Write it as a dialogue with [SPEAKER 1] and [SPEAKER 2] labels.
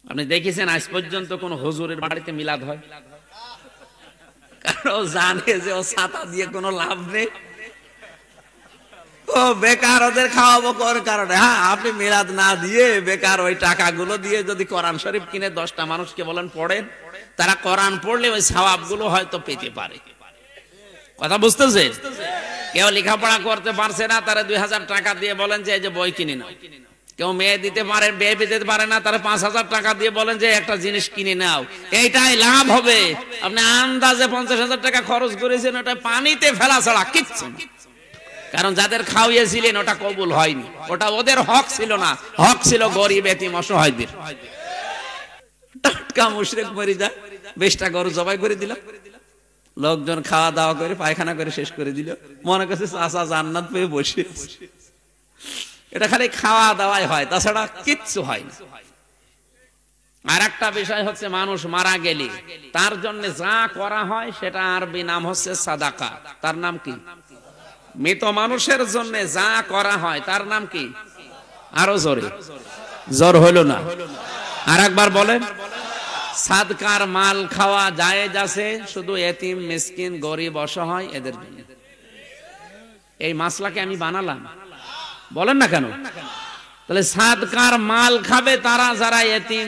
[SPEAKER 1] আপনি দেখেছেন আজ পর্যন্ত কোন হুজুরের বাড়িতে মিলাদ হয়? কারণ ও জানে যে ও ছাতা দিয়ে কোনো লাভ নেই, ও বেকার ওদের খাওয়াবো কোন কারণে। হ্যাঁ, আপনি মিলাদ না দিয়ে বেকার ওই টাকাগুলো দিয়ে যদি কোরআন শরীফ কিনে 10টা মানুষকে বলেন পড়েন, তারা কোরআন পড়লে ওই সওয়াবগুলো হয়তো পেতে পারে। কথা বুঝতেছে? কেউ লেখাপড়া করতে পারছে না, তারা 2000 টাকা দিয়ে বলেন যে এই যে বই কিনে নাও। কেউ মেয়ে দিতে পারে, বিয়ে দিতে পারে না, তারা 5000 টাকা দিয়ে বলেন যে একটা জিনিস কিনে নাও, এইটাই লাভ হবে। আপনি আন্দাজে 50,000 টাকা খরচ করেছেন, ওটা পানিতে ফেলা ছাড়া কিচ্ছু না। কারণ যাদের খাওয়িয়েছিলেন ওটা কবুল হয়নি, ওটা ওদের হক ছিল না, হক ছিল গরিব এতিম অসহায়দের। টাটকা মুশরিক মরে যায়, 20টা গরু জবাই করে দিল, লোকজন খাওয়া দাওয়া করে পায়খানা করে শেষ করে দিল, মনে করছে চাচা জান্নাত পেয়ে বসে। এটা খালি খাওয়া দাওয়াই হয়, তাছাড়া কিচ্ছু হয় না। আর একটা বিষয় হচ্ছে, মানুষ মারা গেলে তার জন্য যা করা হয় সেটা আরবি নাম হচ্ছে সাদাকা। তার নাম কি? মৃত মানুষের জন্য যা করা হয় তার নাম কি? আরো জোরে, জোর হলো না, আর একবার বলেন। সাদকার মাল খাওয়া জায়েজ আছে শুধু এতিম মিসকিন গরিব অসহায় এদের জন্য। এই মাসলাকে আমি বানালাম, বলেন না কেন? তাহলে সাদকার মাল খাবে তারা যারা এতিম